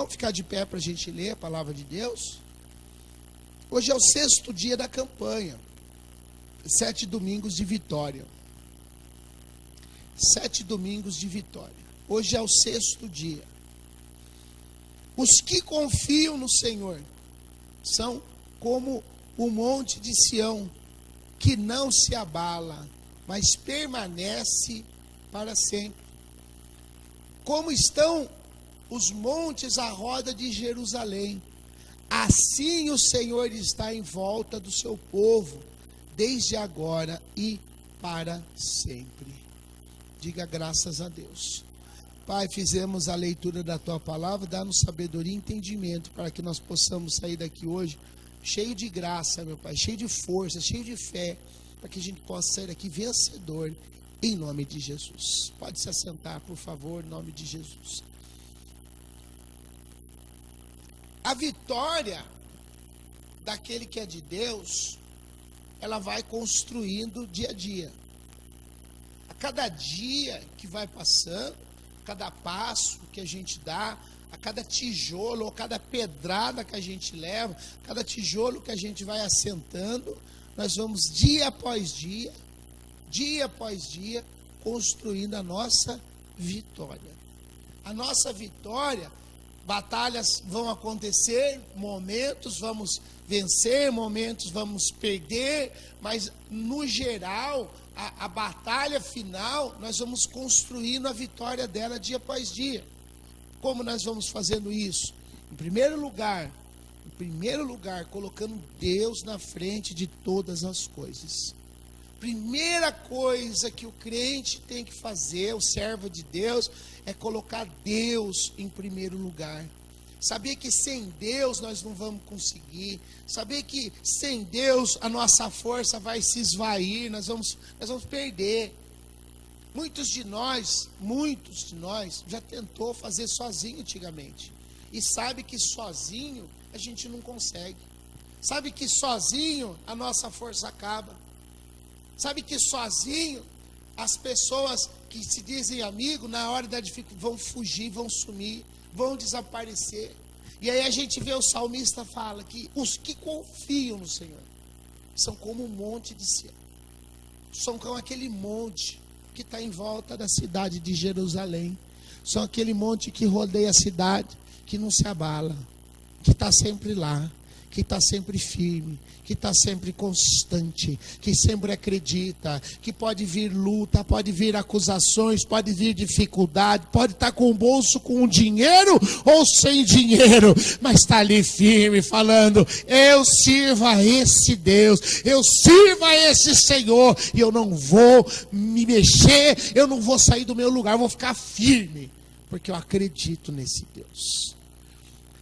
Vamos ficar de pé para a gente ler a palavra de Deus? Hoje é o 6º dia da campanha. 7 domingos de vitória. 7 domingos de vitória. Hoje é o 6º dia. Os que confiam no Senhor são como o monte de Sião, que não se abala, mas permanece para sempre. Como estão os montes à roda de Jerusalém, assim o Senhor está em volta do seu povo, desde agora e para sempre. Diga graças a Deus. Pai, fizemos a leitura da Tua palavra, dá-nos sabedoria e entendimento, para que nós possamos sair daqui hoje cheio de graça, meu Pai, cheio de força, cheio de fé, para que a gente possa sair daqui vencedor, em nome de Jesus. Pode se assentar, por favor, em nome de Jesus. A vitória daquele que é de Deus, ela vai construindo dia a dia. A cada dia que vai passando, a cada passo que a gente dá, a cada tijolo ou cada pedrada que a gente leva, cada tijolo que a gente vai assentando, nós vamos dia após dia, construindo a nossa vitória. A nossa vitória, batalhas vão acontecer, momentos vamos vencer, momentos vamos perder, mas no geral, a batalha final, nós vamos construindo a vitória dela dia após dia. Como nós vamos fazendo isso? Em primeiro lugar, colocando Deus na frente de todas as coisas. Primeira coisa que o crente tem que fazer, o servo de Deus, é colocar Deus em primeiro lugar. Saber que sem Deus nós não vamos conseguir. Saber que sem Deus a nossa força vai se esvair, nós vamos perder. Muitos de nós já tentou fazer sozinho antigamente. E sabe que sozinho a gente não consegue. Sabe que sozinho a nossa força acaba. Sabe que sozinho as pessoas que se dizem amigo, na hora da dificuldade, vão fugir, vão sumir, vão desaparecer. E aí a gente vê o salmista fala que os que confiam no Senhor são como um monte de Sião. São como aquele monte que está em volta da cidade de Jerusalém. São aquele monte que rodeia a cidade, que não se abala, que está sempre lá, que está sempre firme, que está sempre constante, que sempre acredita, que pode vir luta, pode vir acusações, pode vir dificuldade, pode estar com o bolso com dinheiro ou sem dinheiro, mas está ali firme, falando: eu sirvo a esse Deus, eu sirvo a esse Senhor, e eu não vou me mexer, eu não vou sair do meu lugar, eu vou ficar firme, porque eu acredito nesse Deus.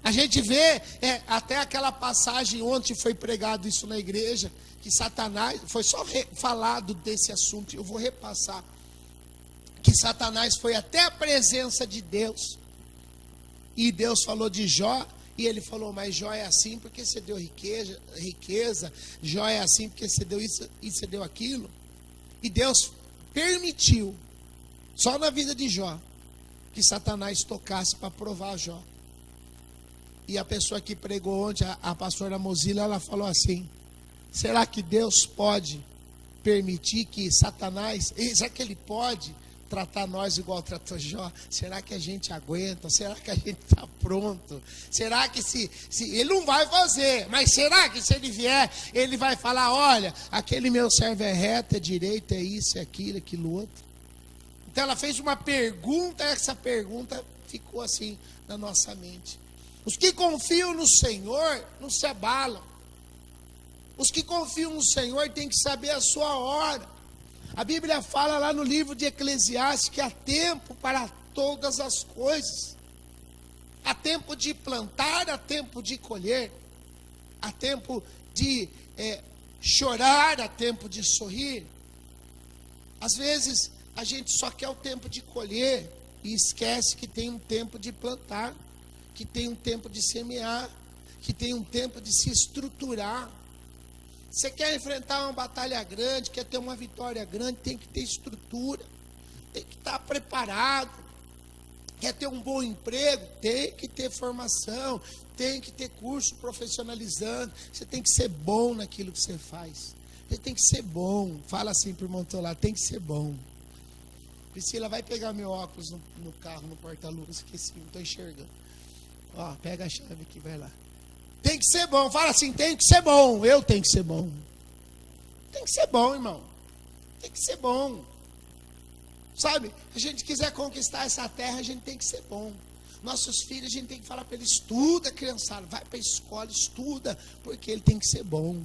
A gente vê, até aquela passagem, ontem foi pregado isso na igreja, que Satanás, foi só falado desse assunto, eu vou repassar, que Satanás foi até a presença de Deus, e Deus falou de Jó, e ele falou: mas Jó é assim porque você deu riqueza, Jó é assim porque você deu isso e você deu aquilo, e Deus permitiu, só na vida de Jó, que Satanás tocasse para provar Jó. E a pessoa que pregou ontem, a pastora Mozilla, ela falou assim: será que Deus pode permitir que Satanás, será que ele pode tratar nós igual tratou Jó? Será que a gente aguenta? Será que a gente está pronto? Será que se ele não vai fazer, mas será que se ele vier, ele vai falar: olha, aquele meu servo é reto, é direito, é isso, é aquilo outro? Então ela fez uma pergunta, essa pergunta ficou assim na nossa mente. Os que confiam no Senhor não se abalam. Os que confiam no Senhor têm que saber a sua hora. A Bíblia fala lá no livro de Eclesiastes que há tempo para todas as coisas. Há tempo de plantar, há tempo de colher. Há tempo de chorar, há tempo de sorrir. Às vezes a gente só quer o tempo de colher e esquece que tem um tempo de plantar, que tem um tempo de semear, que tem um tempo de se estruturar. Você quer enfrentar uma batalha grande, quer ter uma vitória grande, tem que ter estrutura, tem que estar preparado. Quer ter um bom emprego? Tem que ter formação, tem que ter curso profissionalizante. Você tem que ser bom naquilo que você faz. Você tem que ser bom. Fala assim para o irmão teu lá, tem que ser bom. Priscila, vai pegar meu óculos no carro, no porta-luvas. Esqueci, não estou enxergando. Ó, pega a chave aqui, vai lá. Tem que ser bom. Fala assim, tem que ser bom. Eu tenho que ser bom. Tem que ser bom, irmão. Tem que ser bom. Sabe, a gente quiser conquistar essa terra, a gente tem que ser bom. Nossos filhos, a gente tem que falar para eles, estuda, criançada, vai para a escola, estuda, porque ele tem que ser bom.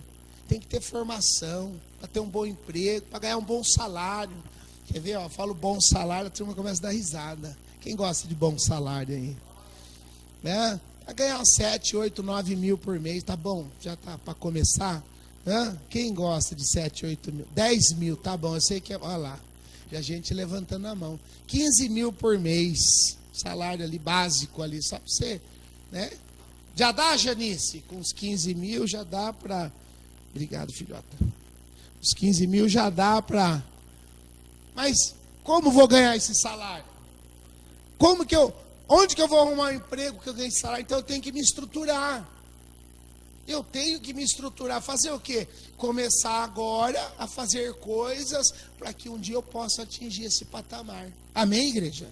Tem que ter formação, para ter um bom emprego, para ganhar um bom salário. Quer ver, ó, falo bom salário, a turma começa a dar risada. Quem gosta de bom salário aí? Né? Para ganhar 7, 8, 9 mil por mês, tá bom? Já tá para começar? Né? Quem gosta de 7, 8 mil? 10 mil, tá bom, eu sei que é, olha lá. Já a gente levantando a mão. 15 mil por mês, salário ali básico ali, só para você, né? Já dá, Janice? Com os 15 mil já dá para... Obrigado, filhota. Os 15 mil já dá para... Mas como vou ganhar esse salário? Onde que eu vou arrumar um emprego que eu ganhe esse salário? Então eu tenho que me estruturar. Eu tenho que me estruturar. Fazer o quê? Começar agora a fazer coisas para que um dia eu possa atingir esse patamar. Amém, igreja?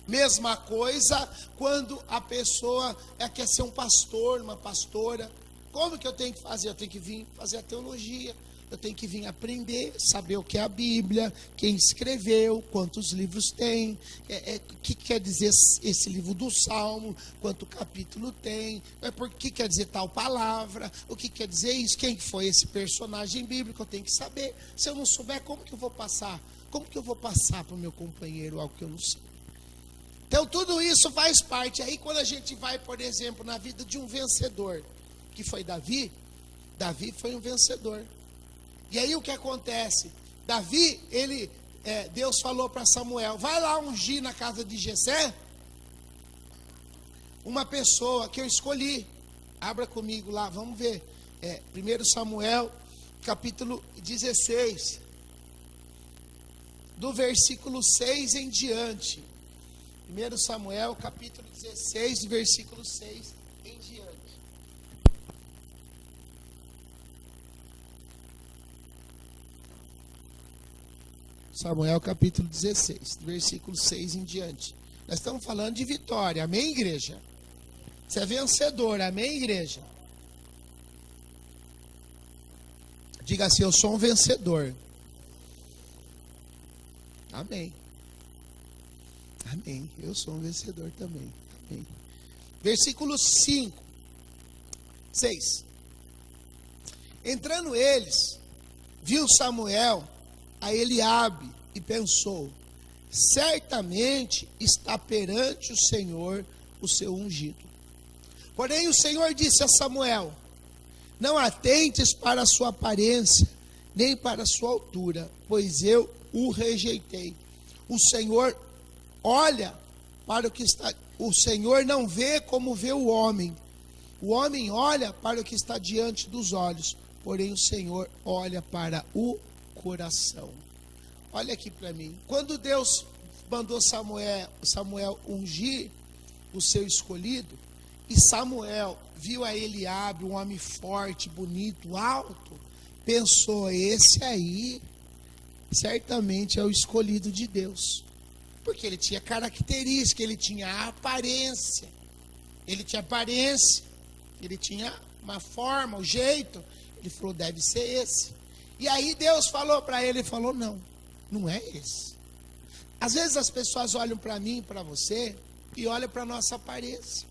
Mesma coisa quando a pessoa quer ser um pastor, uma pastora. Como que eu tenho que fazer? Eu tenho que vir fazer a teologia. Eu tenho que vir aprender, saber o que é a Bíblia, quem escreveu, quantos livros tem, o que quer dizer esse livro do Salmo, quanto capítulo tem, por que quer dizer tal palavra, o que quer dizer isso, quem foi esse personagem bíblico, eu tenho que saber. Se eu não souber, como que eu vou passar? Como que eu vou passar para o meu companheiro algo que eu não sei? Então tudo isso faz parte. Aí quando a gente vai, por exemplo, na vida de um vencedor, que foi Davi, Davi foi um vencedor. E aí o que acontece? Davi, Deus falou para Samuel, vai lá ungir na casa de Jessé uma pessoa que eu escolhi. Abra comigo lá, vamos ver. 1 Samuel, capítulo 16, do versículo 6 em diante. 1 Samuel, capítulo 16, do versículo 6 em diante. Samuel capítulo 16, versículo 6 em diante. Nós estamos falando de vitória, amém, igreja? Você é vencedor, amém, igreja? Diga assim, eu sou um vencedor. Amém. Amém, eu sou um vencedor também. Amém. Versículo 5, 6. Entrando eles, viu Samuel a Eliabe e pensou, certamente está perante o Senhor o seu ungido. Porém o Senhor disse a Samuel, não atentes para a sua aparência, nem para a sua altura, pois eu o rejeitei. O Senhor olha para o que está, o Senhor não vê como vê o homem olha para o que está diante dos olhos, porém o Senhor olha para o coração. Olha aqui para mim. Quando Deus mandou Samuel ungir o seu escolhido, e Samuel viu a Eliabe, um homem forte, bonito, alto, pensou, esse aí certamente é o escolhido de Deus. Porque ele tinha característica, ele tinha aparência. Ele tinha uma forma, um jeito. Ele falou, deve ser esse. E aí Deus falou para ele, falou, não é esse. Às vezes as pessoas olham para mim, para você, e olham para a nossa aparência.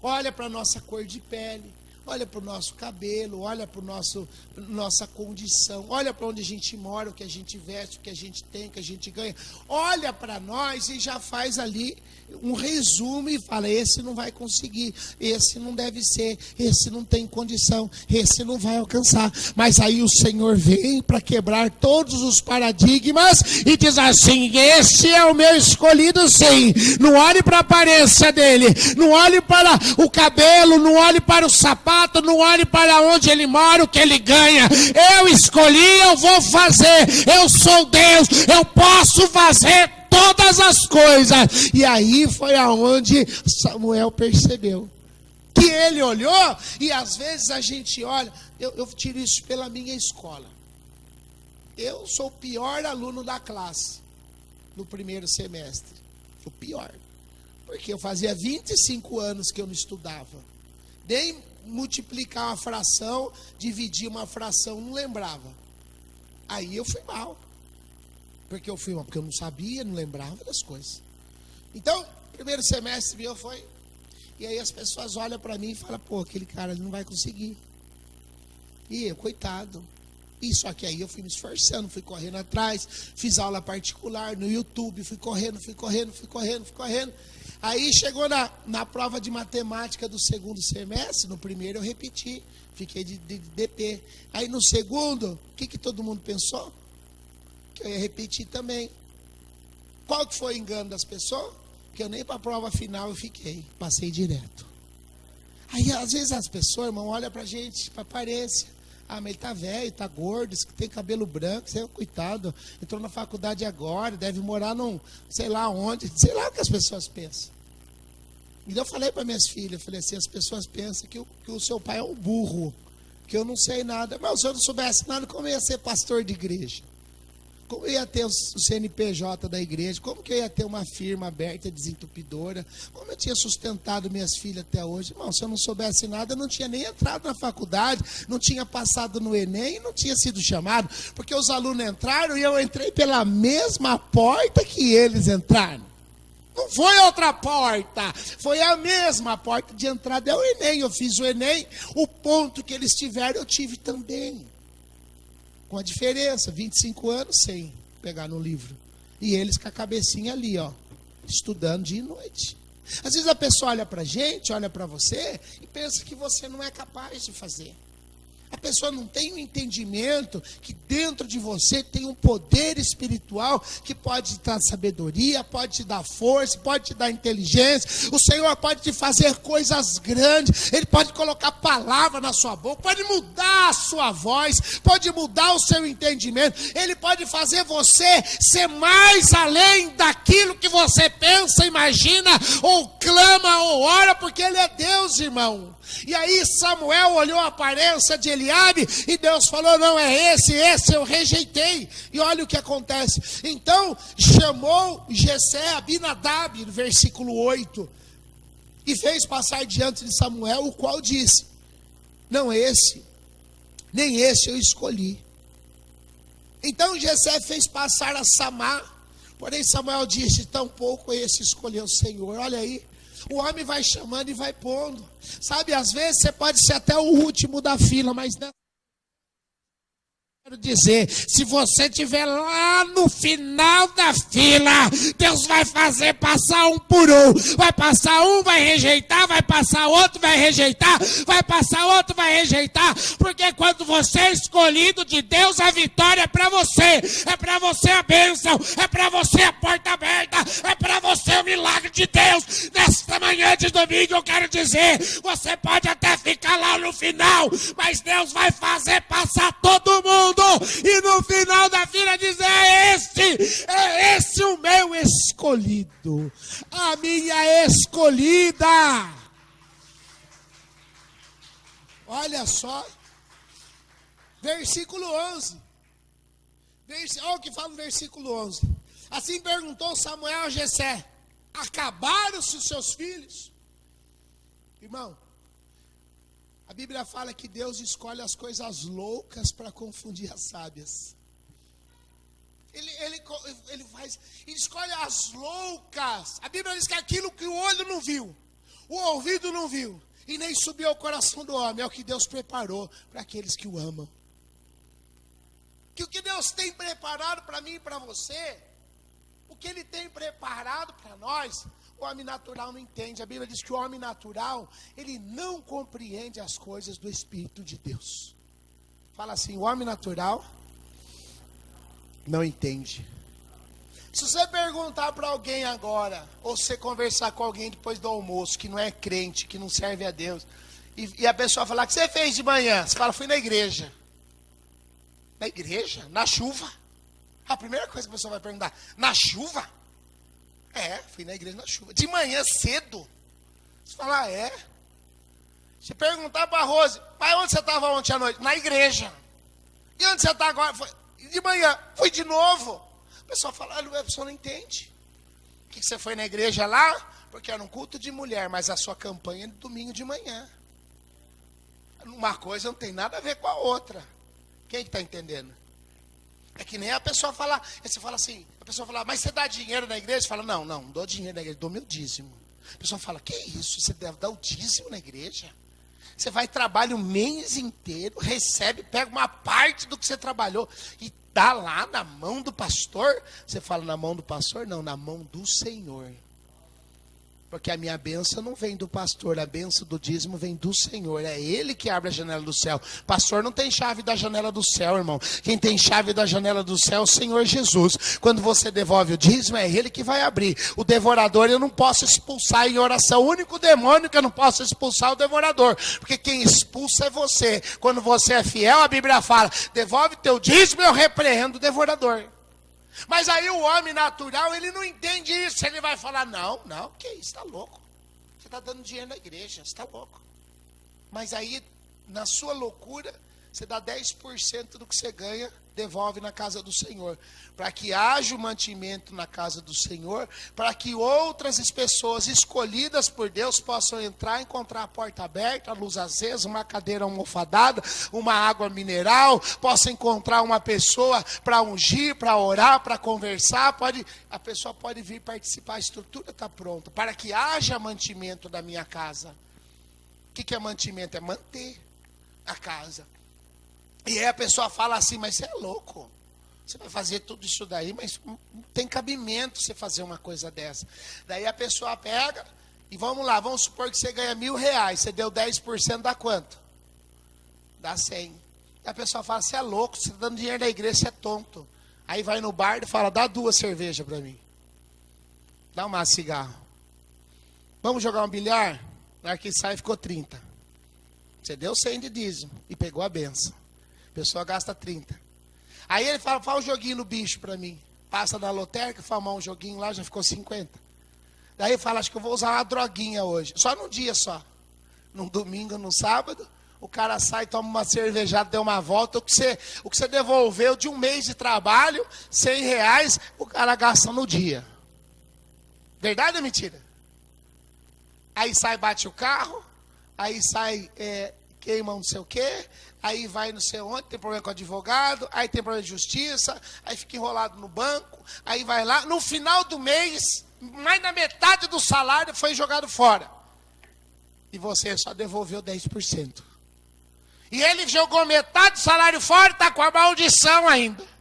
Olha para a nossa cor de pele, olha para o nosso cabelo, olha para nossa condição, olha para onde a gente mora, o que a gente veste, o que a gente tem, o que a gente ganha. Olha para nós e já faz ali um resumo e fala, esse não vai conseguir, esse não deve ser, esse não tem condição, esse não vai alcançar. Mas aí o Senhor vem para quebrar todos os paradigmas e diz assim, esse é o meu escolhido sim. Não olhe para a aparência dele, não olhe para o cabelo, não olhe para o sapato, não olhe para onde ele mora, o que ele ganha. Eu escolhi, eu vou fazer, eu sou Deus, eu posso fazer todas as coisas. E aí foi aonde Samuel percebeu. Que ele olhou, e às vezes a gente olha, eu tiro isso pela minha escola. Eu sou o pior aluno da classe, no primeiro semestre. O pior. Porque eu fazia 25 anos que eu não estudava. Nem multiplicar uma fração, dividir uma fração, não lembrava. Aí eu fui mal. Porque eu não sabia, não lembrava das coisas. Então, primeiro semestre meu foi... E aí as pessoas olham para mim e falam, pô, aquele cara ele não vai conseguir. E eu, coitado. E só que aí eu fui me esforçando, fui correndo atrás, fiz aula particular no YouTube, fui correndo. Aí chegou na prova de matemática do segundo semestre, no primeiro eu repeti, fiquei de DP. Aí no segundo, o que todo mundo pensou? Que eu ia repetir também. Qual que foi o engano das pessoas? Que eu nem para a prova final eu fiquei, passei direto. Aí às vezes as pessoas, irmão, olham para a gente, para a aparência. Ah, mas ele tá velho, tá gordo, tem cabelo branco, você é um coitado, entrou na faculdade agora, deve morar num, sei lá onde, sei lá o que as pessoas pensam. E eu falei para minhas filhas, eu falei assim, as pessoas pensam que o seu pai é um burro, que eu não sei nada. Mas se eu não soubesse nada, como eu ia ser pastor de igreja? Como eu ia ter o CNPJ da igreja? Como que eu ia ter uma firma aberta, desentupidora? Como eu tinha sustentado minhas filhas até hoje? Irmão, se eu não soubesse nada, eu não tinha nem entrado na faculdade, não tinha passado no Enem, não tinha sido chamado. Porque os alunos entraram e eu entrei pela mesma porta que eles entraram. Não foi outra porta, foi a mesma porta de entrada. É o Enem, eu fiz o Enem, o ponto que eles tiveram eu tive também. Com a diferença, 25 anos sem pegar no livro. E eles com a cabecinha ali, ó, estudando dia e noite. Às vezes a pessoa olha pra gente, olha pra você e pensa que você não é capaz de fazer. A pessoa não tem um entendimento que dentro de você tem um poder espiritual que pode te dar sabedoria, pode te dar força, pode te dar inteligência. O Senhor pode te fazer coisas grandes. Ele pode colocar palavra na sua boca, pode mudar a sua voz, pode mudar o seu entendimento. Ele pode fazer você ser mais além daquilo que você pensa, imagina, ou clama, ou ora, porque Ele é Deus, irmão. E aí Samuel olhou a aparência de Eliabe e Deus falou, não é esse eu rejeitei. E olha o que acontece. Então chamou Jessé Abinadab, no versículo 8, e fez passar diante de Samuel, o qual disse, não esse, nem esse eu escolhi. Então Jessé fez passar a Samá, porém Samuel disse, tampouco esse escolheu o Senhor. Olha aí. O homem vai chamando e vai pondo. Sabe, às vezes você pode ser até o último da fila, mas não. Quero dizer, se você estiver lá no final da fila, Deus vai fazer passar um por um. Vai passar um, vai rejeitar, vai passar outro, vai rejeitar, vai passar outro, vai rejeitar. Porque quando você é escolhido de Deus, a vitória é para você. É para você a bênção, é para você a porta aberta, é para você o milagre de Deus. Nesta manhã de domingo eu quero dizer, você pode até ficar lá no final, mas Deus vai fazer passar todo mundo. E no final da fila dizer, é esse o meu escolhido, a minha escolhida. Olha só, versículo 11, olha o que fala no versículo 11, assim perguntou Samuel a Jessé, acabaram-se os seus filhos? Irmão, a Bíblia fala que Deus escolhe as coisas loucas para confundir as sábias. Ele escolhe as loucas. A Bíblia diz que aquilo que o olho não viu, o ouvido não viu, e nem subiu ao coração do homem, é o que Deus preparou para aqueles que o amam. Que o que Deus tem preparado para mim e para você, o que Ele tem preparado para nós, o homem natural não entende. A Bíblia diz que o homem natural, ele não compreende as coisas do Espírito de Deus. Fala assim, o homem natural não entende. Se você perguntar para alguém agora, ou você conversar com alguém depois do almoço, que não é crente, que não serve a Deus, e a pessoa falar, o que você fez de manhã? Você fala, fui na igreja. Na igreja? Na chuva? A primeira coisa que a pessoa vai perguntar, na chuva? Fui na igreja na chuva. De manhã cedo. Você fala, Se perguntar para a Rose, mas onde você estava ontem à noite? Na igreja. E onde você está agora? De manhã. Fui de novo. O pessoal fala, a pessoa não entende. Que você foi na igreja lá? Porque era um culto de mulher, mas a sua campanha é no domingo de manhã. Uma coisa não tem nada a ver com a outra. Quem está entendendo? É que nem a pessoa fala, você fala assim, a pessoa fala, mas você dá dinheiro na igreja? Você fala, não dou dinheiro na igreja, dou meu dízimo. A pessoa fala, que isso? Você deve dar o dízimo na igreja? Você vai trabalhar o mês inteiro, recebe, pega uma parte do que você trabalhou e dá lá na mão do pastor? Você fala, na mão do pastor? Não, na mão do Senhor. Porque a minha bênção não vem do pastor, a bênção do dízimo vem do Senhor. É Ele que abre a janela do céu. Pastor não tem chave da janela do céu, irmão. Quem tem chave da janela do céu é o Senhor Jesus. Quando você devolve o dízimo, é Ele que vai abrir. O devorador eu não posso expulsar em oração. O único demônio que eu não posso expulsar é o devorador. Porque quem expulsa é você. Quando você é fiel, a Bíblia fala, devolve teu dízimo e eu repreendo o devorador. Mas aí o homem natural, ele não entende isso. Ele vai falar, não, que isso, está louco. Você está dando dinheiro na igreja, você está louco. Mas aí, na sua loucura, você dá 10% do que você ganha, devolve na casa do Senhor. Para que haja o mantimento na casa do Senhor, para que outras pessoas escolhidas por Deus possam entrar, encontrar a porta aberta, a luz acesa, uma cadeira almofadada, uma água mineral, possa encontrar uma pessoa para ungir, para orar, para conversar, a pessoa pode vir participar, a estrutura está pronta, para que haja mantimento da minha casa. O que é mantimento? É manter a casa. E aí a pessoa fala assim, mas você é louco. Você vai fazer tudo isso daí, mas não tem cabimento você fazer uma coisa dessa. Daí a pessoa pega e vamos lá, vamos supor que você ganha R$1.000. Você deu 10%, dá quanto? Dá 100. E a pessoa fala, você é louco, você está dando dinheiro na igreja, você é tonto. Aí vai no bar e fala, dá 2 cervejas para mim. Dá uma cigarro. Vamos jogar um bilhar? Na hora que sai ficou 30. Você deu 100 de dízimo e pegou a benção. A pessoa gasta 30. Aí ele fala um joguinho no bicho para mim. Passa na lotérica, fala um joguinho lá, já ficou 50. Daí ele fala, acho que eu vou usar uma droguinha hoje. Só num dia só. Num domingo, num sábado. O cara sai, toma uma cervejada, deu uma volta. O que você devolveu de um mês de trabalho, R$100, o cara gasta no dia. Verdade ou mentira? Aí sai, bate o carro. Aí sai, queima não sei o quê. Aí vai não sei onde, tem problema com o advogado. Aí tem problema de justiça. Aí fica enrolado no banco. Aí vai lá. No final do mês, mais da metade do salário foi jogado fora. E você só devolveu 10%. E ele jogou metade do salário fora e está com a maldição ainda.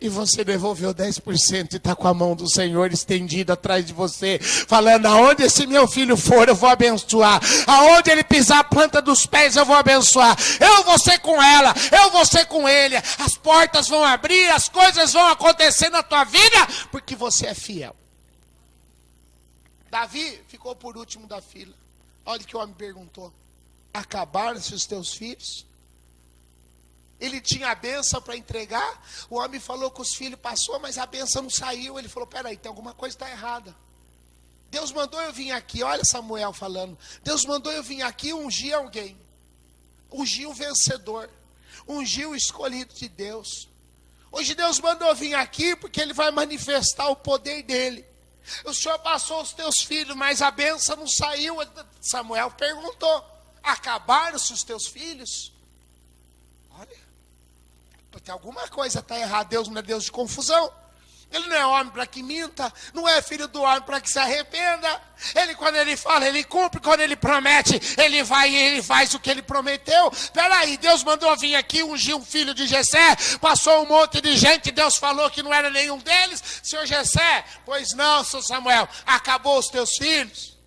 E você devolveu 10% e está com a mão do Senhor estendida atrás de você, falando, aonde esse meu filho for, eu vou abençoar. Aonde ele pisar a planta dos pés, eu vou abençoar. Eu vou ser com ela, eu vou ser com ele. As portas vão abrir, as coisas vão acontecer na tua vida, porque você é fiel. Davi ficou por último da fila. Olha o que o homem perguntou. Acabaram-se os teus filhos? Ele tinha a bênção para entregar. O homem falou que os filhos passou, mas a bênção não saiu. Ele falou, peraí, tem alguma coisa que está errada. Deus mandou eu vir aqui, olha Samuel falando. Deus mandou eu vir aqui ungir alguém. Ungir o vencedor. Ungir o escolhido de Deus. Hoje Deus mandou eu vir aqui porque Ele vai manifestar o poder dEle. O Senhor passou os teus filhos, mas a bênção não saiu. Samuel perguntou, acabaram-se os teus filhos? Olha. Porque alguma coisa está errada. Deus não é Deus de confusão. Ele não é homem para que minta. Não é filho do homem para que se arrependa. Ele, quando ele fala, ele cumpre. Quando ele promete, ele vai e ele faz o que ele prometeu. Peraí, Deus mandou vir aqui ungir um filho de Jessé. Passou um monte de gente. Deus falou que não era nenhum deles. Senhor Jessé, pois não, seu Samuel. Acabou os teus filhos.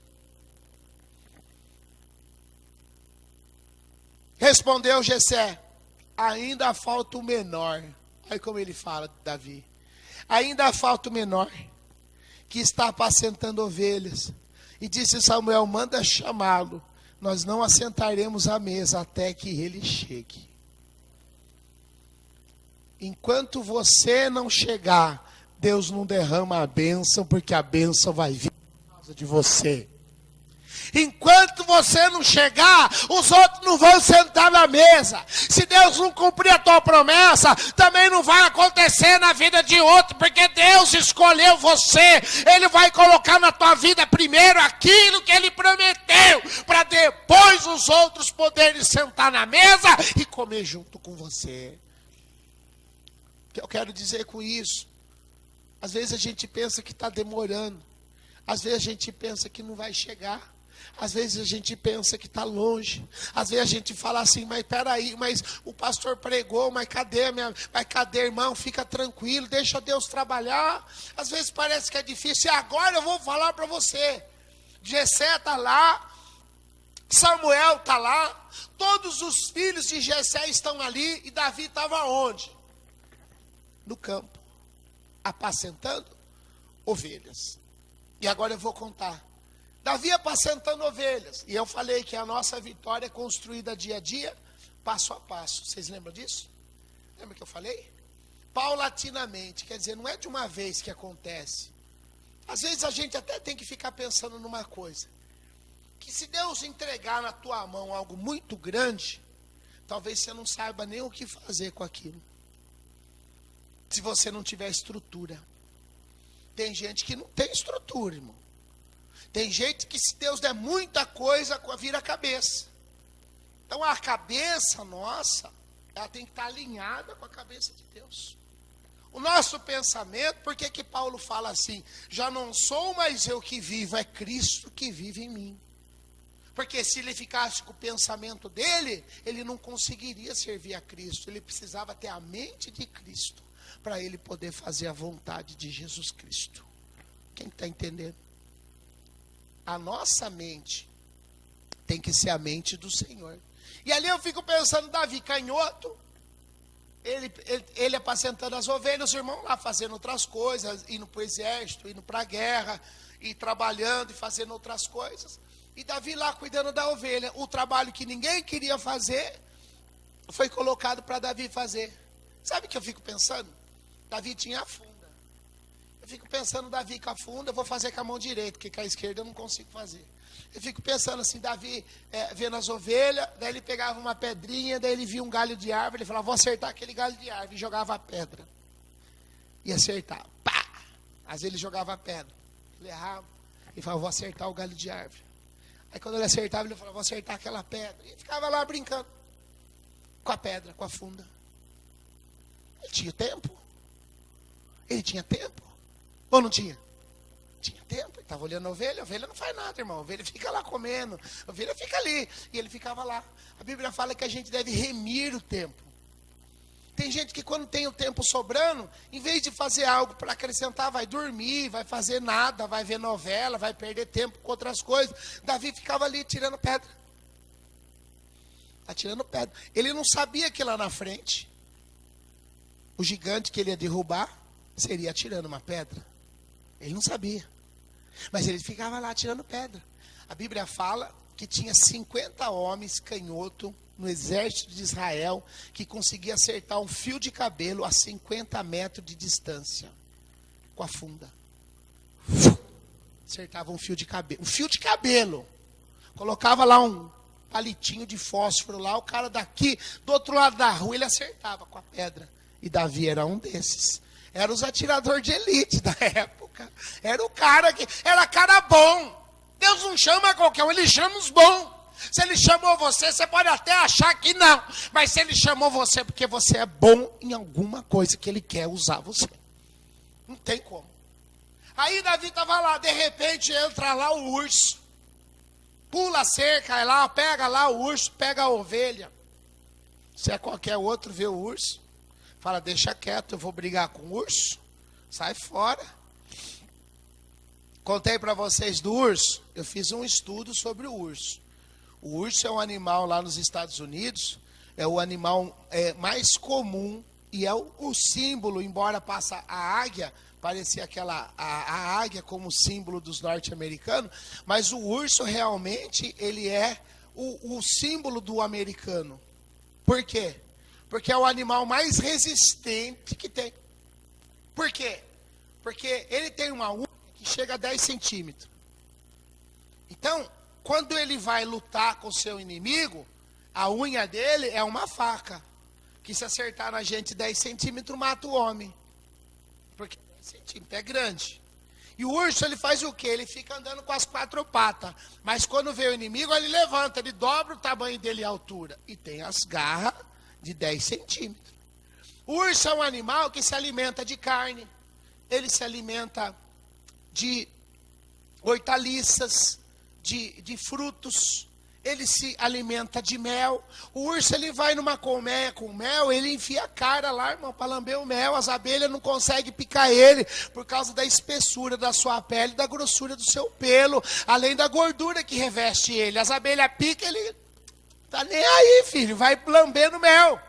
Respondeu Jessé, ainda falta o menor. Olha como ele fala, Davi. Ainda falta o menor, que está apacentando ovelhas. E disse Samuel, manda chamá-lo. Nós não assentaremos à mesa até que ele chegue. Enquanto você não chegar, Deus não derrama a bênção, porque a bênção vai vir por causa de você. Enquanto você não chegar, os outros não vão sentar na mesa. Se Deus não cumprir a tua promessa, também não vai acontecer na vida de outro, porque Deus escolheu você. Ele vai colocar na tua vida primeiro aquilo que Ele prometeu, para depois os outros poderem sentar na mesa e comer junto com você. O que eu quero dizer com isso? Às vezes a gente pensa que está demorando. Às vezes a gente pensa que não vai chegar. Às vezes a gente pensa que está longe. Às vezes a gente fala assim, mas peraí, mas o pastor pregou, mas cadê, irmão? Fica tranquilo, deixa Deus trabalhar. Às vezes parece que é difícil. E agora eu vou falar para você. Jessé está lá, Samuel está lá, todos os filhos de Jessé estão ali, e Davi estava onde? No campo, apacentando ovelhas. E agora eu vou contar. Davi apacentando ovelhas. E eu falei que a nossa vitória é construída dia a dia, passo a passo. Vocês lembram disso? Lembra que eu falei? Paulatinamente, quer dizer, não é de uma vez que acontece. Às vezes a gente até tem que ficar pensando numa coisa. Que se Deus entregar na tua mão algo muito grande, talvez você não saiba nem o que fazer com aquilo. Se você não tiver estrutura. Tem gente que não tem estrutura, irmão. Tem gente que se Deus der muita coisa, vira a cabeça. Então a cabeça nossa, ela tem que estar alinhada com a cabeça de Deus. O nosso pensamento, por que que Paulo fala assim? Já não sou mais eu que vivo, é Cristo que vive em mim. Porque se ele ficasse com o pensamento dele, ele não conseguiria servir a Cristo. Ele precisava ter a mente de Cristo, para ele poder fazer a vontade de Jesus Cristo. Quem está entendendo? A nossa mente tem que ser a mente do Senhor. E ali eu fico pensando, Davi canhoto, ele apacentando as ovelhas, os irmãos lá fazendo outras coisas, indo para o exército, indo para a guerra, e trabalhando e fazendo outras coisas. E Davi lá cuidando da ovelha. O trabalho que ninguém queria fazer, foi colocado para Davi fazer. Sabe o que eu fico pensando? Davi tinha a funda. Eu fico pensando, Davi com a funda, eu vou fazer com a mão direita, porque com a esquerda eu não consigo fazer. Eu fico pensando assim, Davi vendo as ovelhas, daí ele pegava uma pedrinha, daí ele via um galho de árvore, ele falava, vou acertar aquele galho de árvore, e jogava a pedra. E acertava, pá! Às vezes ele jogava a pedra, ele errava, e falava, vou acertar o galho de árvore. Aí quando ele acertava, ele falava, vou acertar aquela pedra. E ficava lá brincando, com a pedra, com a funda. Ele tinha tempo. Ele tinha tempo. Ou não tinha? Tinha tempo, ele estava olhando a ovelha não faz nada, irmão, a ovelha fica lá comendo, a ovelha fica ali, e ele ficava lá. A Bíblia fala que a gente deve remir o tempo. Tem gente que quando tem o tempo sobrando, em vez de fazer algo para acrescentar, vai dormir, vai fazer nada, vai ver novela, vai perder tempo com outras coisas. Davi ficava ali tirando pedra. Atirando pedra. Ele não sabia que lá na frente, o gigante que ele ia derrubar, seria atirando uma pedra. Ele não sabia. Mas ele ficava lá tirando pedra. A Bíblia fala que tinha 50 homens canhoto no exército de Israel que conseguia acertar um fio de cabelo a 50 metros de distância. Com a funda. Acertava um fio de cabelo. Um fio de cabelo. Colocava lá um palitinho de fósforo lá. O cara daqui, do outro lado da rua, ele acertava com a pedra. E Davi era um desses. Era os atiradores de elite da época. Era o cara que... Era cara bom. Deus não chama qualquer um, Ele chama os bons. Se Ele chamou você, você pode até achar que não. Mas se Ele chamou você, porque você é bom em alguma coisa que Ele quer usar você. Não tem como. Aí Davi estava lá, de repente entra lá o urso. Pula a cerca, aí lá, pega lá o urso, pega a ovelha. Se é qualquer outro, vê o urso. Fala, deixa quieto, eu vou brigar com o urso. Sai fora. Contei para vocês do urso. Eu fiz um estudo sobre o urso. O urso é um animal lá nos Estados Unidos. É o animal mais comum. E é o símbolo, embora passa a águia. Parecia a águia como símbolo dos norte-americanos. Mas o urso realmente, ele é o símbolo do americano. Por quê? Porque é o animal mais resistente que tem. Por quê? Porque ele tem uma unha que chega a 10 centímetros. Então, quando ele vai lutar com o seu inimigo, a unha dele é uma faca. Que se acertar na gente 10 centímetros, mata o homem. Porque 10 centímetros é grande. E o urso, ele faz o quê? Ele fica andando com as 4 patas. Mas quando vê o inimigo, ele levanta, ele dobra o tamanho dele e a altura. E tem as garras de 10 centímetros. O urso é um animal que se alimenta de carne. Ele se alimenta de hortaliças, de frutos. Ele se alimenta de mel. O urso, ele vai numa colmeia com mel, ele enfia a cara lá, irmão, para lamber o mel. As abelhas não conseguem picar ele por causa da espessura da sua pele, da grossura do seu pelo, além da gordura que reveste ele. As abelhas picam, ele tá nem aí, filho, vai lambendo mel.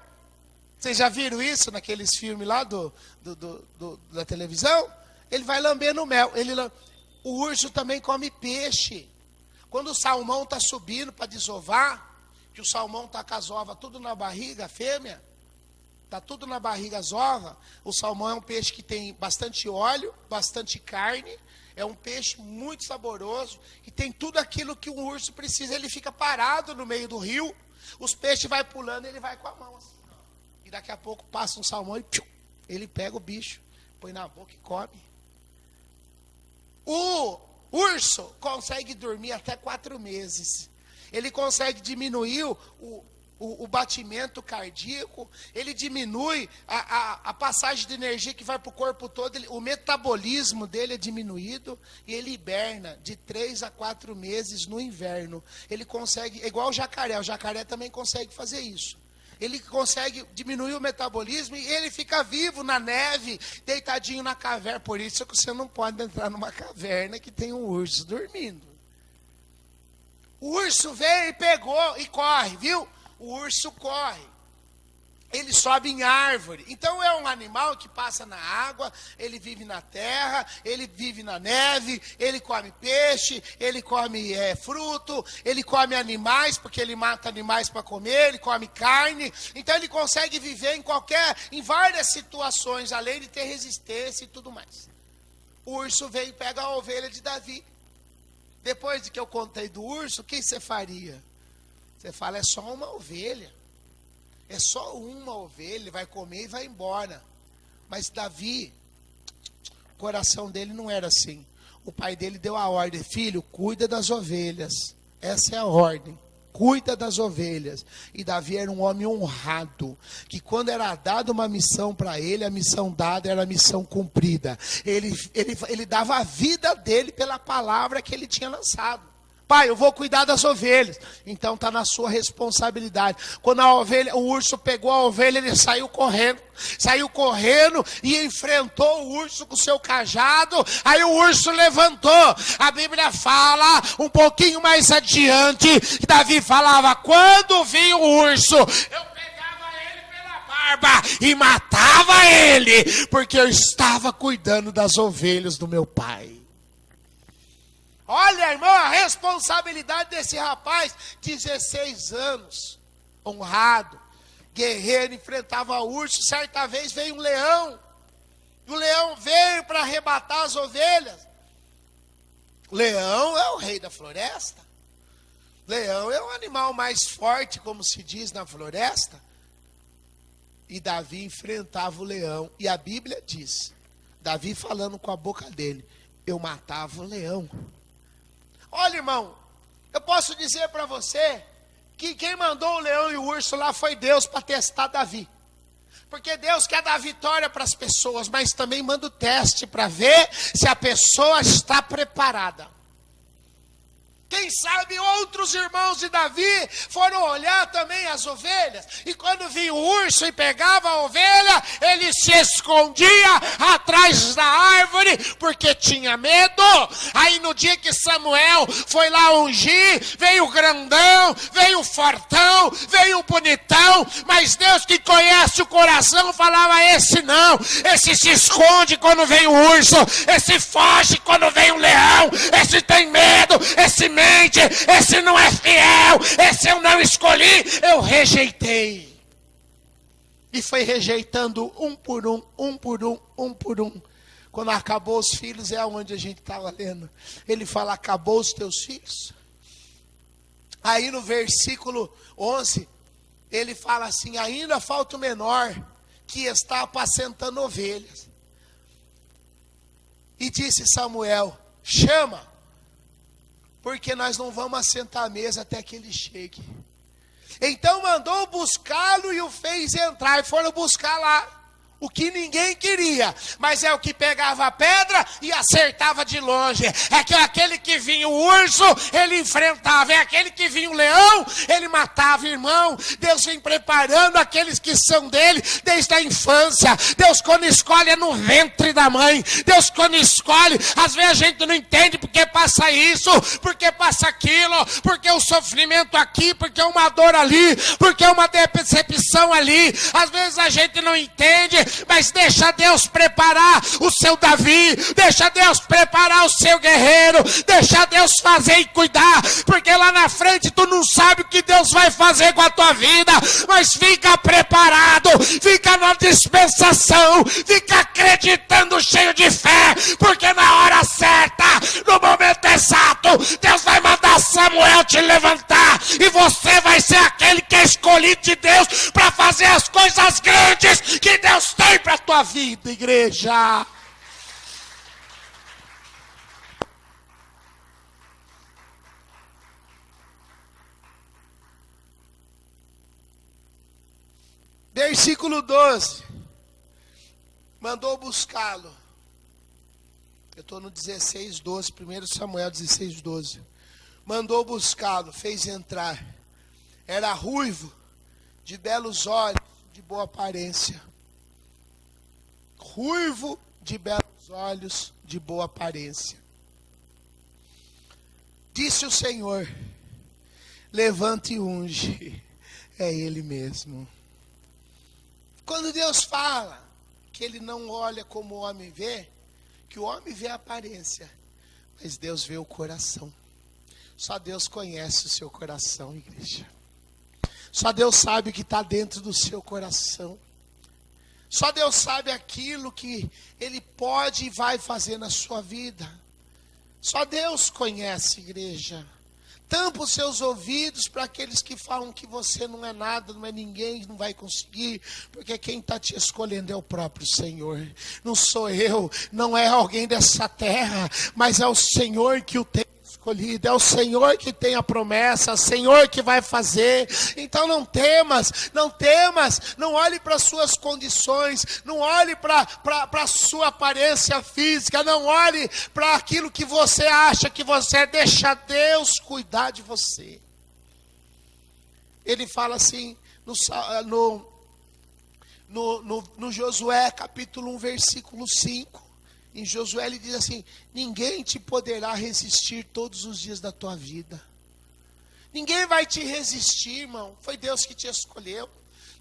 Vocês já viram isso naqueles filmes lá da televisão? Ele vai lambendo mel. O urso também come peixe. Quando o salmão está subindo para desovar, que o salmão está com as ovas tudo na barriga, a fêmea, está tudo na barriga as ovas, o salmão é um peixe que tem bastante óleo, bastante carne, é um peixe muito saboroso, e tem tudo aquilo que um urso precisa. Ele fica parado no meio do rio, os peixes vai pulando, ele vai com a mão assim, e daqui a pouco passa um salmão e ele pega o bicho, põe na boca e come. O urso consegue dormir até 4 meses. Ele consegue diminuir o batimento cardíaco. Ele diminui a passagem de energia que vai para o corpo todo. O metabolismo dele é diminuído. E ele hiberna de 3 a 4 meses no inverno. Ele consegue, é igual o jacaré. O jacaré também consegue fazer isso. Ele consegue diminuir o metabolismo e ele fica vivo na neve, deitadinho na caverna. Por isso que você não pode entrar numa caverna que tem um urso dormindo. O urso veio e pegou e corre, viu? O urso corre. Ele sobe em árvore. Então é um animal que passa na água, ele vive na terra, ele vive na neve, ele come peixe, ele come fruto, ele come animais, porque ele mata animais para comer, ele come carne. Então ele consegue viver em várias situações, além de ter resistência e tudo mais. O urso vem e pega a ovelha de Davi. Depois de que eu contei do urso, o que você faria? Você fala, é só uma ovelha. É só uma ovelha, ele vai comer e vai embora. Mas Davi, o coração dele não era assim. O pai dele deu a ordem, filho, cuida das ovelhas. Essa é a ordem, cuida das ovelhas. E Davi era um homem honrado, que quando era dada uma missão para ele, a missão dada era a missão cumprida. Ele dava a vida dele pela palavra que ele tinha lançado. Pai, eu vou cuidar das ovelhas. Então está na sua responsabilidade. Quando o urso pegou a ovelha, ele saiu correndo. Saiu correndo e enfrentou o urso com o seu cajado. Aí o urso levantou. A Bíblia fala um pouquinho mais adiante, que Davi falava, quando vinha o urso, eu pegava ele pela barba e matava ele, porque eu estava cuidando das ovelhas do meu pai. Olha, irmão, a responsabilidade desse rapaz, 16 anos, honrado, guerreiro, enfrentava o urso. Certa vez veio um leão, e o leão veio para arrebatar as ovelhas. O leão é o rei da floresta. Leão é o animal mais forte, como se diz na floresta. E Davi enfrentava o leão, e a Bíblia diz, Davi falando com a boca dele, eu matava o leão. Olha, irmão, eu posso dizer para você que quem mandou o leão e o urso lá foi Deus para testar Davi. Porque Deus quer dar vitória para as pessoas, mas também manda o teste para ver se a pessoa está preparada. Quem sabe outros irmãos de Davi foram olhar também as ovelhas. E quando vinha o urso e pegava a ovelha, ele se escondia atrás da árvore, porque tinha medo. Aí no dia que Samuel foi lá ungir, veio o grandão, veio o fortão, veio o bonitão. Mas Deus que conhece o coração falava, esse não. Esse se esconde quando vem o urso. Esse foge quando vem o leão. Esse tem medo, esse esse não é fiel, esse eu não escolhi, eu rejeitei. E foi rejeitando um por um, um por um, um por um. Quando acabou os filhos, é onde a gente estava lendo. Ele fala, acabou os teus filhos? Aí no versículo 11, ele fala assim, ainda falta o menor, que está apacentando ovelhas. E disse Samuel, chama, porque nós não vamos assentar à mesa até que ele chegue. Então mandou buscá-lo e o fez entrar, e foram buscar lá. O que ninguém queria, mas é o que pegava a pedra e acertava de longe. É que aquele que vinha o urso, ele enfrentava. É aquele que vinha o leão, ele matava. Irmão, Deus vem preparando aqueles que são dele desde a infância. Deus quando escolhe é no ventre da mãe. Deus quando escolhe, às vezes a gente não entende porque passa isso, porque passa aquilo, porque o sofrimento aqui, porque uma dor ali, porque uma decepção ali. Às vezes a gente não entende, mas deixa Deus preparar o seu Davi, deixa Deus preparar o seu guerreiro, deixa Deus fazer e cuidar, porque lá na frente tu não sabe o que Deus vai fazer com a tua vida, mas fica preparado, fica na dispensação, fica acreditando, cheio de fé, porque na hora certa, no momento exato, Deus vai mandar Samuel te levantar, e você vai ser aquele que é escolhido de Deus para fazer as coisas grandes que Deus tem para a tua vida, igreja. Versículo 12. Mandou buscá-lo. Eu estou no 16, 12. 1 Samuel 16, 12. Mandou buscá-lo, fez entrar. Era ruivo, de belos olhos, de boa aparência. Ruivo, de belos olhos, de boa aparência. Disse o Senhor, levante e unge. É Ele mesmo. Quando Deus fala que Ele não olha como o homem vê, que o homem vê a aparência, mas Deus vê o coração. Só Deus conhece o seu coração, igreja. Só Deus sabe o que está dentro do seu coração. Só Deus sabe aquilo que Ele pode e vai fazer na sua vida. Só Deus conhece, igreja. Tampa os seus ouvidos para aqueles que falam que você não é nada, não é ninguém, não vai conseguir. Porque quem está te escolhendo é o próprio Senhor. Não sou eu, não é alguém dessa terra, mas é o Senhor que o tem escolhido, é o Senhor que tem a promessa, é o Senhor que vai fazer. Então não temas, não olhe para as suas condições, não olhe para a sua aparência física, não olhe para aquilo que você acha que você é, deixa Deus cuidar de você. Ele fala assim no Josué capítulo 1 versículo 5. Em Josué ele diz assim, ninguém te poderá resistir todos os dias da tua vida. Ninguém vai te resistir, irmão. Foi Deus que te escolheu.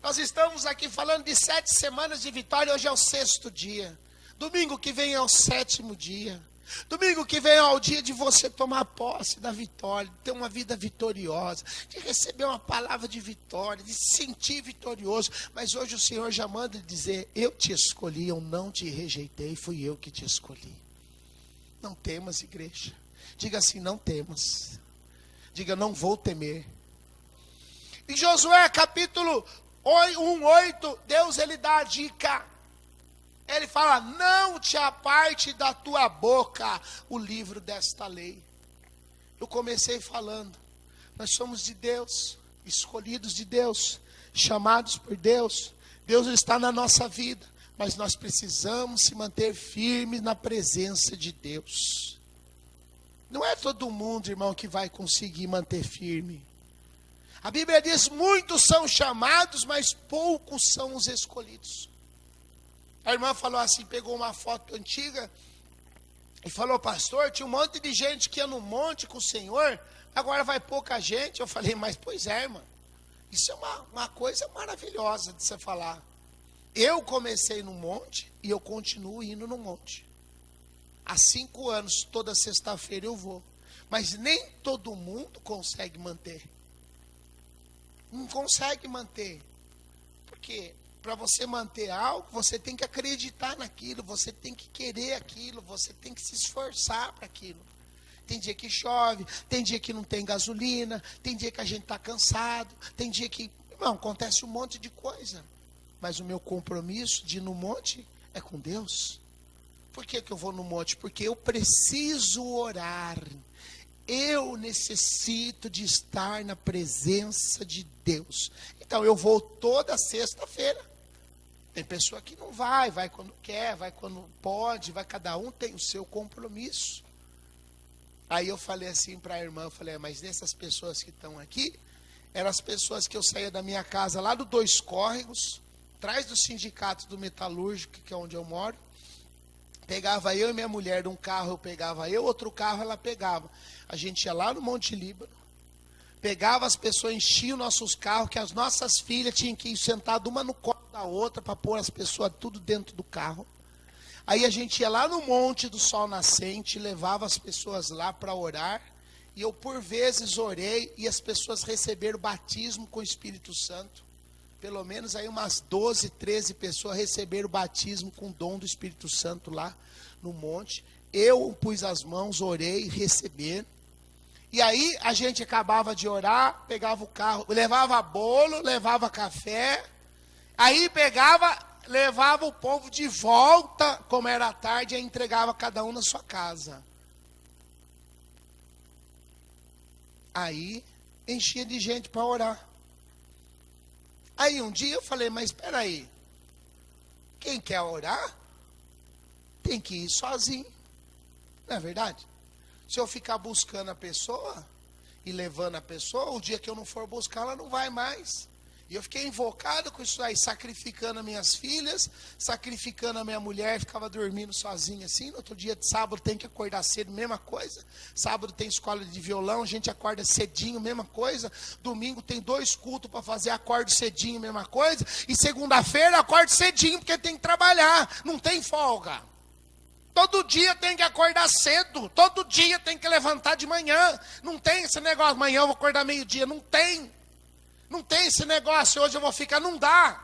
Nós estamos aqui falando de 7 semanas de vitória, hoje é o 6º dia. Domingo que vem é o 7º dia. Domingo que vem é o dia de você tomar posse da vitória, de ter uma vida vitoriosa, de receber uma palavra de vitória, de se sentir vitorioso. Mas hoje o Senhor já manda dizer, eu te escolhi, eu não te rejeitei, fui eu que te escolhi. Não temas, igreja. Diga assim, não temas. Diga, não vou temer. Em Josué capítulo 1:8, Deus ele dá a dica. Ele fala, não te aparte da tua boca o livro desta lei. Eu comecei falando, nós somos de Deus, escolhidos de Deus, chamados por Deus. Deus está na nossa vida, mas nós precisamos se manter firmes na presença de Deus. Não é todo mundo, irmão, que vai conseguir manter firme. A Bíblia diz, muitos são chamados, mas poucos são os escolhidos. A irmã falou assim, pegou uma foto antiga e falou, pastor, tinha um monte de gente que ia no monte com o Senhor, agora vai pouca gente. Eu falei, mas pois é, irmã, isso é uma coisa maravilhosa de você falar. Eu comecei no monte e eu continuo indo no monte. Há 5 anos, toda sexta-feira eu vou, mas nem todo mundo consegue manter. Não consegue manter, porque para você manter algo, você tem que acreditar naquilo, você tem que querer aquilo, você tem que se esforçar para aquilo. Tem dia que chove, tem dia que não tem gasolina, tem dia que a gente está cansado, tem dia que, irmão, acontece um monte de coisa. Mas o meu compromisso de ir no monte é com Deus. Por que eu vou no monte? Porque eu preciso orar. Eu necessito de estar na presença de Deus. Então eu vou toda sexta-feira. Tem pessoa que não vai quando quer, vai quando pode, vai, cada um tem o seu compromisso. Aí eu falei assim para a irmã, eu falei, mas essas pessoas que estão aqui, eram as pessoas que eu saía da minha casa lá do Dois Córregos, atrás do sindicato do metalúrgico, que é onde eu moro. Pegava eu e minha mulher, de um carro eu pegava eu, outro carro ela pegava. A gente ia lá no Monte Líbano, pegava as pessoas, enchia os nossos carros, que as nossas filhas tinham que ir sentadas uma no colo da outra, para pôr as pessoas tudo dentro do carro. Aí a gente ia lá no Monte do Sol Nascente, levava as pessoas lá para orar, e eu por vezes orei, e as pessoas receberam batismo com o Espírito Santo. Pelo menos aí umas 12, 13 pessoas receberam batismo com o dom do Espírito Santo lá no monte. Eu pus as mãos, orei, receberam. E aí a gente acabava de orar, pegava o carro, levava bolo, levava café. Aí pegava, levava o povo de volta, como era tarde, e entregava cada um na sua casa. Aí enchia de gente para orar. Aí um dia eu falei, mas espera aí, quem quer orar tem que ir sozinho, não é verdade? Se eu ficar buscando a pessoa e levando a pessoa, o dia que eu não for buscar, ela não vai mais. E eu fiquei invocado com isso aí, sacrificando as minhas filhas, sacrificando a minha mulher, ficava dormindo sozinha assim. No outro dia de sábado tem que acordar cedo, mesma coisa. Sábado tem escola de violão, a gente acorda cedinho, mesma coisa. Domingo tem 2 cultos para fazer, acordo cedinho, mesma coisa. E segunda-feira acordo cedinho, porque tem que trabalhar, não tem folga. Todo dia tem que acordar cedo, todo dia tem que levantar de manhã. Não tem esse negócio, amanhã eu vou acordar meio-dia, não tem. Não tem esse negócio, hoje eu vou ficar, não dá.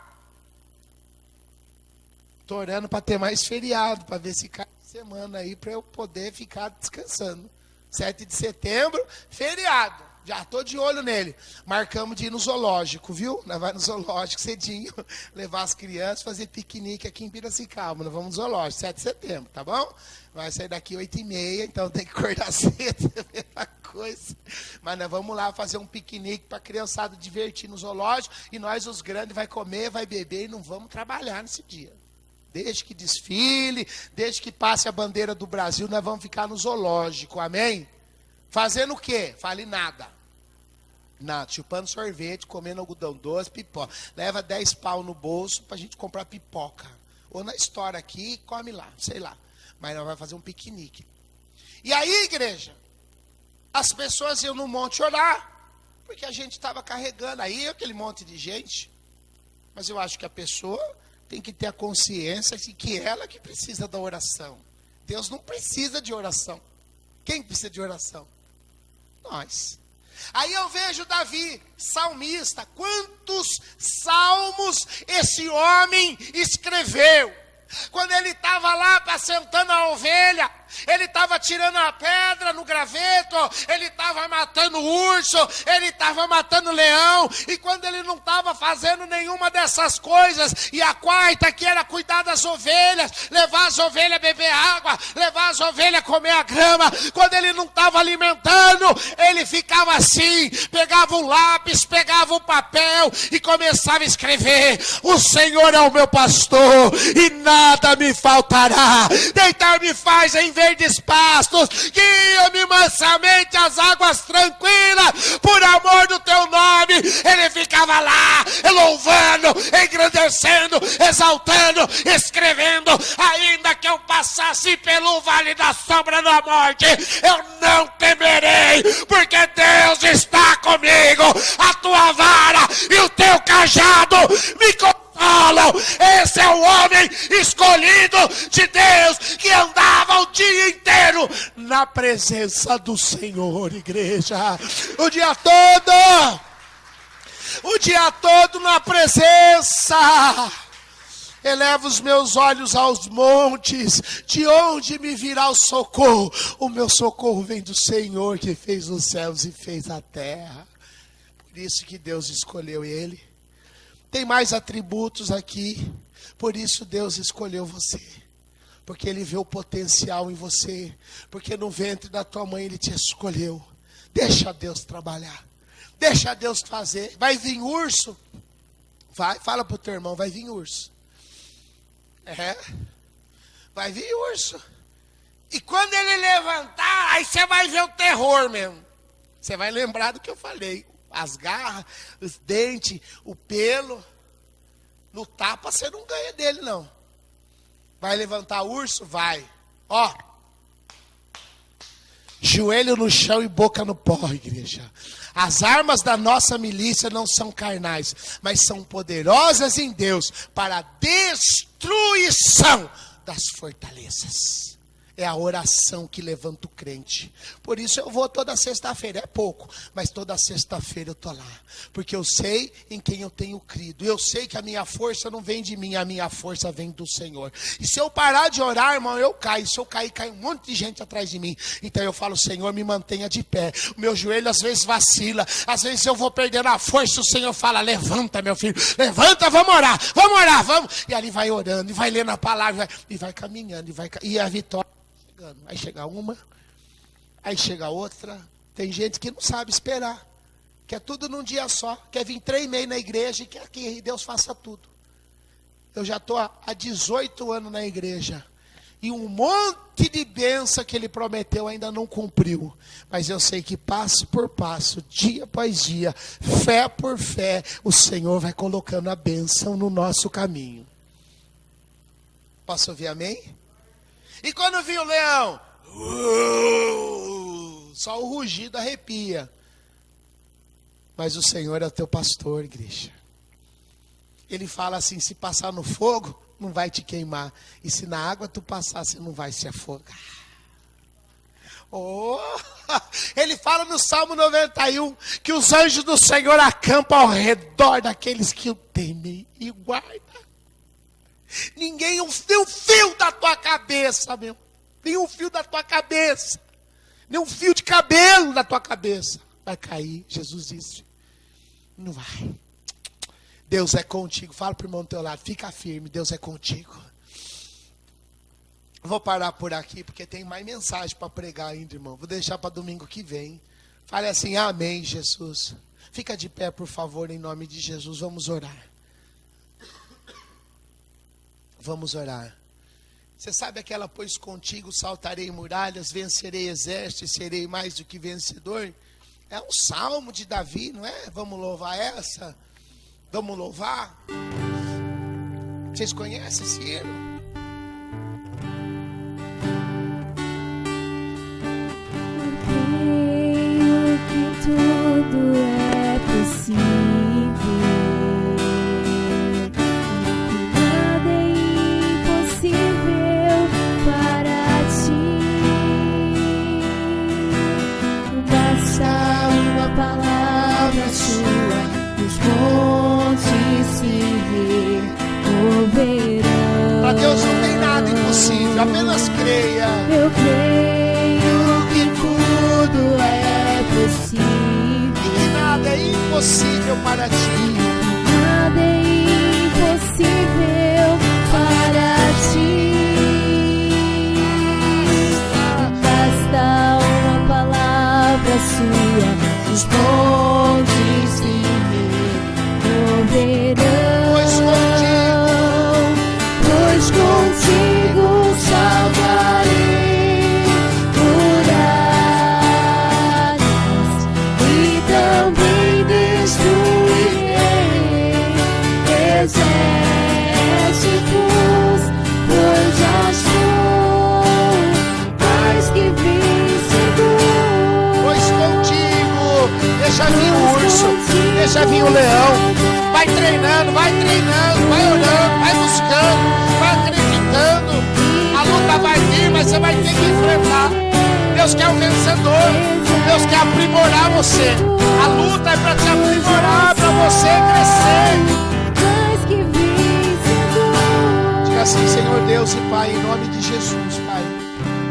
Estou orando para ter mais feriado, para ver se cai semana aí, para eu poder ficar descansando. 7 de setembro, feriado. Já estou de olho nele. Marcamos de ir no zoológico, viu? Nós vamos no zoológico cedinho, levar as crianças, fazer piquenique aqui em Piracicaba. Nós vamos no zoológico, 7 de setembro, tá bom? Vai sair daqui 8h30, então tem que acordar cedo, é a mesma coisa. Mas nós vamos lá fazer um piquenique para a criançada divertir no zoológico, e nós, os grandes, vai comer, vai beber e não vamos trabalhar nesse dia. Desde que desfile, desde que passe a bandeira do Brasil, nós vamos ficar no zoológico, amém? Fazendo o quê? Fale nada. Nada, chupando sorvete, comendo algodão doce, pipoca. Leva 10 pau no bolso pra gente comprar pipoca. Ou na história aqui, come lá, sei lá. Mas nós vamos fazer um piquenique. E aí, igreja, as pessoas iam no monte orar, porque a gente estava carregando aí aquele monte de gente. Mas eu acho que a pessoa tem que ter a consciência de que ela que precisa da oração. Deus não precisa de oração. Quem precisa de oração? Nós. Aí eu vejo Davi, salmista, quantos salmos esse homem escreveu. Quando ele estava lá apacentando a ovelha, ele estava tirando a pedra no graveto, ele estava matando urso, ele estava matando leão, e quando ele não estava fazendo nenhuma dessas coisas, e a quarta que era cuidar das ovelhas, levar as ovelhas a beber água, levar as ovelhas a comer a grama, quando ele não estava alimentando, ele ficava assim, pegava um lápis, pegava um papel e começava a escrever: o Senhor é o meu pastor e nada me faltará, deitar-me faz em verdes pastos, guia-me mansamente às águas tranquilas, por amor do teu nome. Ele ficava lá, louvando, engrandecendo, exaltando, escrevendo: ainda que eu passasse pelo vale da sombra da morte, eu não temerei, porque Deus está comigo, a tua vara e o teu cajado me consolam. Esse é o homem escolhido de Deus, que andava o dia inteiro na presença do Senhor, igreja. O dia todo na presença. Eleva os meus olhos aos montes, de onde me virá o socorro? O meu socorro vem do Senhor que fez os céus e fez a terra. Por isso que Deus escolheu ele. Tem mais atributos aqui, por isso Deus escolheu você. Porque Ele vê o potencial em você, porque no ventre da tua mãe Ele te escolheu. Deixa Deus trabalhar, deixa Deus fazer. Vai vir urso? Vai, fala para o teu irmão, vai vir urso. Vai vir urso. E quando ele levantar, aí você vai ver o terror mesmo. Você vai lembrar do que eu falei. As garras, os dentes, o pelo. No tapa você não ganha dele, não. Vai levantar urso? Vai. Ó. Joelho no chão e boca no pó, igreja. As armas da nossa milícia não são carnais, mas são poderosas em Deus para a destruição das fortalezas. É a oração que levanta o crente. Por isso eu vou toda sexta-feira. É pouco, mas toda sexta-feira eu estou lá. Porque eu sei em quem eu tenho crido. Eu sei que a minha força não vem de mim, a minha força vem do Senhor. E se eu parar de orar, irmão, eu caio. Se eu cair, cai um monte de gente atrás de mim. Então eu falo, Senhor, me mantenha de pé. O meu joelho às vezes vacila. Às vezes eu vou perdendo a força. O Senhor fala, levanta, meu filho. Levanta, vamos orar, vamos. E ali vai orando, e vai lendo a palavra, e vai caminhando, e a vitória. Aí chega uma, aí chega outra. Tem gente que não sabe esperar, quer tudo num dia só, quer vir 3 meses na igreja e quer que Deus faça tudo. Eu já estou há 18 anos na igreja e um monte de bênção que Ele prometeu ainda não cumpriu. Mas eu sei que passo por passo, dia após dia, fé por fé, o Senhor vai colocando a bênção no nosso caminho. Posso ouvir amém? E quando vinha o leão, só o rugido arrepia. Mas o Senhor é o teu pastor, igreja. Ele fala assim, se passar no fogo, não vai te queimar. E se na água tu passar, você não vai se afogar. Ele fala no Salmo 91, que os anjos do Senhor acampam ao redor daqueles que o temem e guardam. Ninguém, nem um fio da tua cabeça, meu. Nem um fio da tua cabeça. Nem um fio de cabelo da tua cabeça vai cair. Jesus disse, não vai. Deus é contigo. Fala para o irmão do teu lado, fica firme, Deus é contigo. Vou parar por aqui, porque tem mais mensagem para pregar ainda, irmão. Vou deixar para domingo que vem. Fale assim, amém, Jesus. Fica de pé, por favor, em nome de Jesus. Vamos orar. Vamos orar. Você sabe aquela, pois contigo saltarei muralhas, vencerei exércitos, serei mais do que vencedor? É um salmo de Davi, não é? Vamos louvar essa? Vamos louvar? Vocês conhecem esse hino? Eu creio que tudo é possível. Para Deus não tem nada impossível, apenas creia. Eu creio que tudo é possível. E que nada é impossível para ti. Nada é impossível para ti. Basta uma palavra sua, os montes se moverão. Contigo salvarei muralhas e também destruirei exércitos, pois já sou mais que vencedor. Pois contigo, deixa vir o urso, deixa vir o leão. Vai treinando, vai orando, vai buscando, vai acreditando. A luta vai vir, mas você vai ter que enfrentar. Deus quer um vencedor. Deus quer aprimorar você. A luta é para te aprimorar, para você crescer. Mais que vencedor. nome de Jesus, Pai.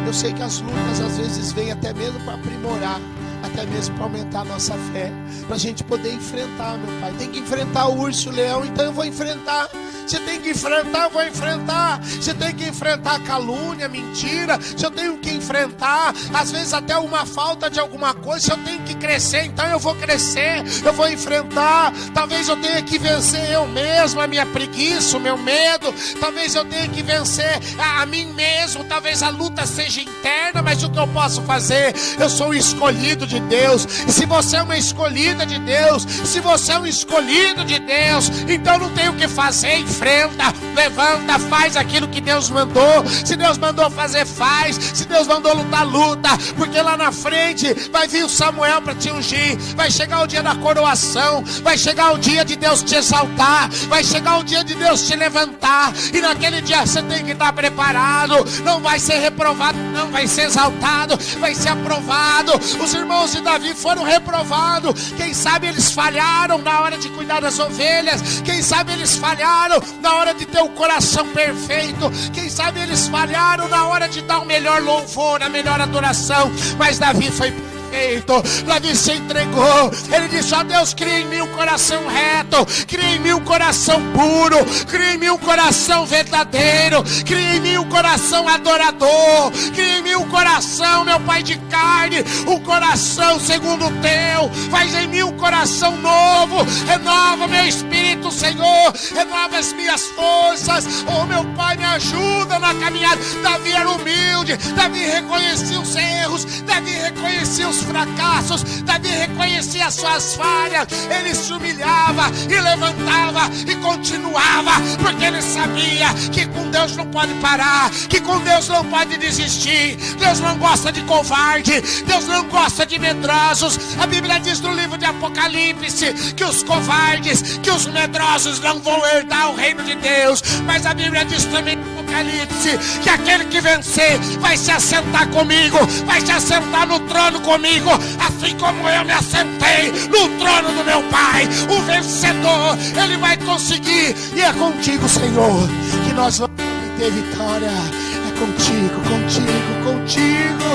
Eu sei que as lutas às vezes vêm até mesmo para aprimorar, até mesmo para aumentar a nossa fé, para a gente poder enfrentar, meu Pai. Tem que enfrentar o urso e o leão, então eu vou enfrentar. Você tem que enfrentar, eu vou enfrentar. Você tem que enfrentar a calúnia, a mentira. Se eu tenho que enfrentar, às vezes até uma falta de alguma coisa. Se eu tenho que crescer, então eu vou crescer. Eu vou enfrentar. Talvez eu tenha que vencer eu mesmo, a minha preguiça, o meu medo. Talvez eu tenha que vencer a mim mesmo. Talvez a luta seja interna, mas o que eu posso fazer? Eu sou o escolhido de Deus. E se você é uma escolhida de Deus, se você é um escolhido de Deus, então não tem o que fazer. Enfrenta, levanta, faz aquilo que Deus mandou. Se Deus mandou fazer, faz. Se Deus mandou lutar, luta. Porque lá na frente vai vir o Samuel para te ungir. Vai chegar o dia da coroação. Vai chegar o dia de Deus te exaltar. Vai chegar o dia de Deus te levantar. E naquele dia você tem que estar preparado. Não vai ser reprovado, não vai ser exaltado, vai ser aprovado. Os irmãos de Davi foram reprovados. Quem sabe eles falharam na hora de cuidar das ovelhas. Quem sabe eles falharam na hora de ter o coração perfeito. Quem sabe eles falharam na hora de dar o melhor louvor, a melhor adoração. Mas Davi foi perfeito. Davi se entregou. Ele disse: ó Deus, cria em mim um coração reto, cria em mim um coração puro, cria em mim um coração verdadeiro, cria em mim um coração adorador, cria em mim um coração, meu Pai, de carne, um coração segundo o teu. Faz em mim um coração novo. Renova meu espírito, Senhor. Renova as minhas forças. Oh meu Pai, me ajuda na caminhada. Davi era humilde. Davi reconhecia os erros. Davi reconhecia os fracassos. Davi reconhecia as suas falhas. Ele se humilhava e levantava e continuava, porque ele sabia que com Deus não pode parar, que com Deus não pode desistir. Deus não gosta de covarde. Deus não gosta de medrosos. A Bíblia diz no livro de Apocalipse que os covardes, que os medrosos não vão herdar o reino de Deus. Mas a Bíblia diz também no Apocalipse que aquele que vencer vai se assentar comigo, vai se assentar no trono comigo, assim como eu me assentei no trono do meu Pai. O vencedor, ele vai conseguir. E é contigo, Senhor, que nós vamos ter vitória. É contigo, contigo, contigo.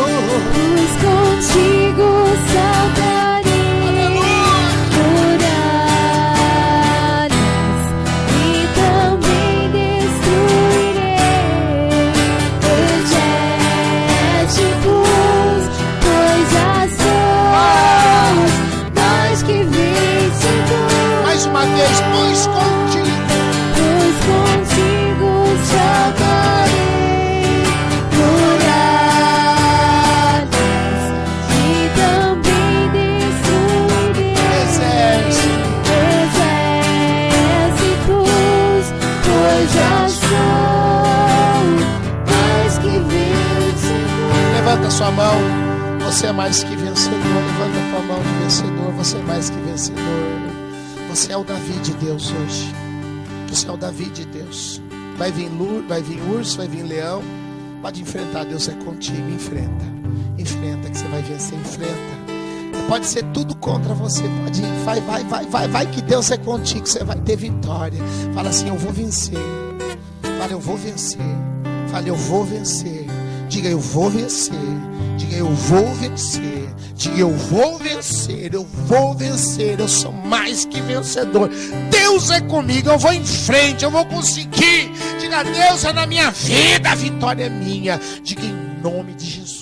Pois contigo saltarei. Pois contigo saltarei muralhas e também destruirei exércitos, pois já sou mais que vencedor. Levanta sua mão, você é mais que vencedor. Levanta tua mão de vencedor, você é mais que vencedor. Você é o Davi de Deus hoje. Você é o Davi de Deus. Vai vir urso, vai vir leão. Pode enfrentar, Deus é contigo. Enfrenta, enfrenta que você vai vencer. Enfrenta. Pode ser tudo contra você. Pode ir, vai que Deus é contigo. Você vai ter vitória. Fala assim: eu vou vencer. Fala: eu vou vencer. Fala: eu vou vencer. Diga: eu vou vencer. Diga: eu vou vencer. Diga: eu vou vencer, eu vou vencer, eu sou mais que vencedor. Deus é comigo, eu vou em frente, eu vou conseguir. Diga: Deus é na minha vida, a vitória é minha. Diga: em nome de Jesus.